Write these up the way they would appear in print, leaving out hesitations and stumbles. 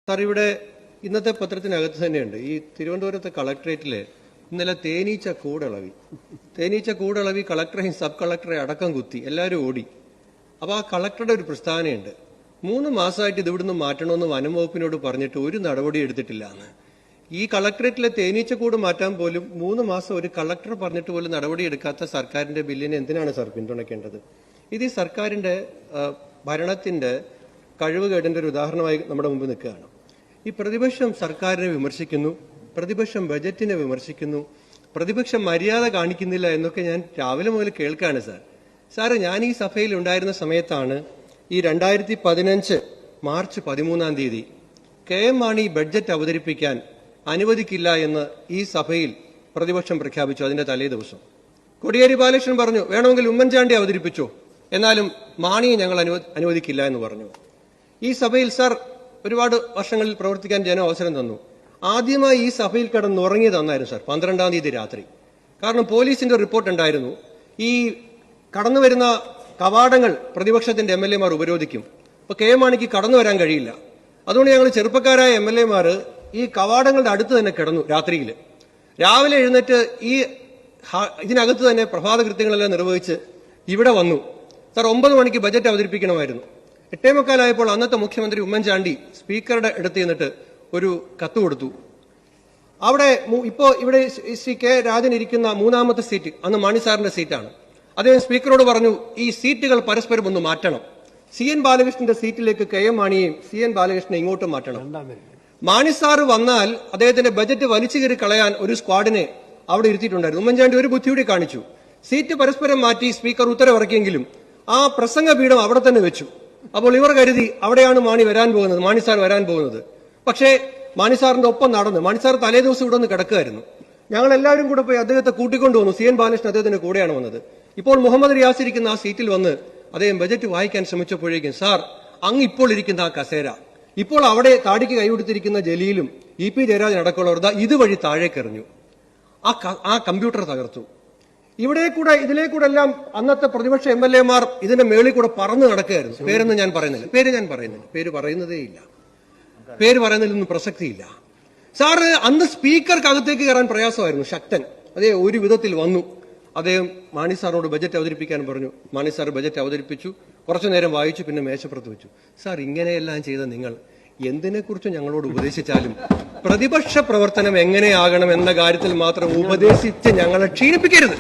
Sir, ഇവിടെ ഇന്നത്തെ പത്രത്തിനകത്ത് തന്നെയുണ്ട്. ഈ തിരുവനന്തപുരത്തെ കളക്ടറേറ്റില് ഇന്നലെ തേനീച്ച കൂടളവി കളക്ടറെയും സബ് കളക്ടറെ അടക്കം കുത്തി, എല്ലാവരും ഓടി. അപ്പൊ ആ കളക്ടറുടെ ഒരു പ്രസ്താവനയുണ്ട്, 3 മാസമായിട്ട് ഇത് ഇവിടുന്ന് മാറ്റണമെന്ന് വനം വകുപ്പിനോട് പറഞ്ഞിട്ട് ഒരു നടപടി എടുത്തിട്ടില്ല എന്ന്. ഈ കളക്ടറേറ്റിലെ തേനീച്ചക്കൂട് മാറ്റാൻ പോലും 3 മാസം ഒരു കളക്ടർ പറഞ്ഞിട്ട് പോലും നടപടി എടുക്കാത്ത സർക്കാരിന്റെ ബില്ലിനെ എന്തിനാണ് സാർ പിന്തുണയ്ക്കേണ്ടത്? ഇത് ഈ സർക്കാരിന്റെ ഭരണത്തിന്റെ കഴിവുകേടിന്റെ ഒരു ഉദാഹരണമായി നമ്മുടെ മുമ്പ് നിൽക്കുകയാണ്. ഈ പ്രതിപക്ഷം സർക്കാരിനെ വിമർശിക്കുന്നു, പ്രതിപക്ഷം ബജറ്റിനെ വിമർശിക്കുന്നു, പ്രതിപക്ഷം മര്യാദ കാണിക്കുന്നില്ല എന്നൊക്കെ ഞാൻ രാവിലെ മുതൽ കേൾക്കാണ് സാറ്. ഞാൻ ഈ സഭയിൽ ഉണ്ടായിരുന്ന സമയത്താണ് ഈ 2015 മാർച്ച് 13 KM മാണി ബഡ്ജറ്റ് അവതരിപ്പിക്കാൻ അനുവദിക്കില്ല എന്ന് ഈ സഭയിൽ പ്രതിപക്ഷം പ്രഖ്യാപിച്ചു. അതിന്റെ തലേ ദിവസം കോടിയേരി ബാലകൃഷ്ണൻ പറഞ്ഞു, വേണമെങ്കിൽ ഉമ്മൻചാണ്ടി അവതരിപ്പിച്ചോ, എന്നാലും മാണിയെ ഞങ്ങൾ അനുവദിക്കില്ല എന്ന് പറഞ്ഞു. ഈ സഭയിൽ സാർ ഒരുപാട് വർഷങ്ങളിൽ പ്രവർത്തിക്കാൻ ജനം അവസരം തന്നു. ആദ്യമായി ഈ സഭയിൽ കിടന്നുറങ്ങി തന്നായിരുന്നു സാർ 12 രാത്രി. കാരണം പോലീസിന്റെ റിപ്പോർട്ട് ഉണ്ടായിരുന്നു, ഈ കടന്നു വരുന്ന കവാടങ്ങൾ പ്രതിപക്ഷത്തിന്റെ MLA മാർ ഉപരോധിക്കും. അപ്പൊ KM മാണിക്ക് കടന്നു വരാൻ കഴിയില്ല. അതുകൊണ്ട് ഞങ്ങൾ ചെറുപ്പക്കാരായ MLA മാർ ഈ കവാടങ്ങളുടെ അടുത്ത് തന്നെ കിടന്നു. രാത്രിയിൽ രാവിലെ എഴുന്നേറ്റ് ഇതിനകത്ത് തന്നെ പ്രഭാത കൃത്യങ്ങളെല്ലാം നിർവഹിച്ച് ഇവിടെ വന്നു. സാർ 9 മണിക്ക് ബജറ്റ് അവതരിപ്പിക്കണമായിരുന്നു. 8:45 അന്നത്തെ മുഖ്യമന്ത്രി ഉമ്മൻചാണ്ടി സ്പീക്കറുടെ അടുത്ത് ചെന്നിട്ട് ഒരു കത്ത് കൊടുത്തു. അവിടെ ഇവിടെ ശ്രീ K രാജൻ ഇരിക്കുന്ന 3ാമത്തെ സീറ്റ് അന്ന് മാണി സാറിന്റെ സീറ്റാണ്. അദ്ദേഹം സ്പീക്കറോട് പറഞ്ഞു, ഈ സീറ്റുകൾ പരസ്പരം ഒന്ന് മാറ്റണം. CN ബാലകൃഷ്ണന്റെ സീറ്റിലേക്ക് KM മാണിയെയും CN ബാലകൃഷ്ണനെ ഇങ്ങോട്ടും മാറ്റണം. മാണി സാറ് വന്നാൽ അദ്ദേഹത്തിന്റെ ബജറ്റ് വലിച്ചു കയറി കളയാൻ ഒരു സ്ക്വാഡിനെ അവിടെ ഇരുത്തിയിട്ടുണ്ടായിരുന്നു. ഉമ്മൻചാണ്ടി ഒരു ബുദ്ധിയോടെ കാണിച്ചു. സീറ്റ് പരസ്പരം മാറ്റി സ്പീക്കർ ഉത്തരവിറക്കിയെങ്കിലും ആ പ്രസംഗ പീഠം അവിടെ തന്നെ വെച്ചു. അപ്പോൾ ഇവർ കരുതി അവിടെയാണ് മാണി സാർ വരാൻ പോകുന്നത്. പക്ഷേ മാണി സാറിന്റെ ഒപ്പം നടന്ന്, മാണി സാർ തലേ ദിവസം ഇവിടെ നിന്ന് കിടക്കുകയായിരുന്നു. ഞങ്ങൾ എല്ലാവരും കൂടെ പോയി അദ്ദേഹത്തെ കൂട്ടിക്കൊണ്ടുവന്നു. CN ബാലകൃഷ്ണൻ അദ്ദേഹത്തിന്റെ കൂടെയാണ് വന്നത്. ഇപ്പോൾ മുഹമ്മദ് റിയാസ് ഇരിക്കുന്ന ആ സീറ്റിൽ വന്ന് അദ്ദേഹം ബജറ്റ് വായിക്കാൻ ശ്രമിച്ചപ്പോഴേക്കും, സാർ അങ്ങ് ഇപ്പോൾ ഇരിക്കുന്ന ആ കസേര, ഇപ്പോൾ അവിടെ താടിക്ക് കൈകൊടുത്തിരിക്കുന്ന ജലീലും EP ജയരാജൻ അടക്കമുള്ളവർ ഇതുവഴി താഴേക്കെറിഞ്ഞു. ആ കമ്പ്യൂട്ടർ തകർത്തു. ഇതിലേ കൂടെ എല്ലാം അന്നത്തെ പ്രതിപക്ഷ MLA മാർ ഇതിന്റെ മേളിൽ കൂടെ പറന്നു നടക്കുകയായിരുന്നു. പേര് ഞാൻ പറയുന്നില്ല, പേര് പറയുന്നതിലൊന്നും പ്രസക്തിയില്ല. സാറ് അന്ന് സ്പീക്കർക്ക് അകത്തേക്ക് കയറാൻ പ്രയാസമായിരുന്നു. ശക്തൻ അതേ ഒരു വിധത്തിൽ വന്നു. അദ്ദേഹം മാണി സാറിനോട് ബജറ്റ് അവതരിപ്പിക്കാൻ പറഞ്ഞു. മാണി സാർ ബജറ്റ് അവതരിപ്പിച്ചു, കുറച്ചു നേരം വായിച്ചു, പിന്നെ മേശപ്പുറത്ത് വെച്ചു. സാർ, ഇങ്ങനെയെല്ലാം ചെയ്ത നിങ്ങൾ എന്തിനെക്കുറിച്ച് ഞങ്ങളോട് ഉപദേശിച്ചാലും പ്രതിപക്ഷ പ്രവർത്തനം എങ്ങനെയാകണം എന്ന കാര്യത്തിൽ മാത്രം ഉപദേശിച്ച് ഞങ്ങളെ ക്ഷീണിപ്പിക്കരുത്.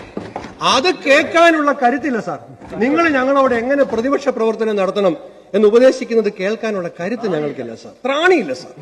അത് കേൾക്കാനുള്ള കരുത്തില്ല സാർ. നിങ്ങൾ ഞങ്ങളോട് എങ്ങനെ പ്രതിപക്ഷ പ്രവർത്തനം നടത്തണം എന്ന് ഉപദേശിക്കുന്നത് കേൾക്കാനുള്ള കരുത്ത് ഞങ്ങൾക്കില്ല സാർ, ത്രാണിയില്ല സാർ.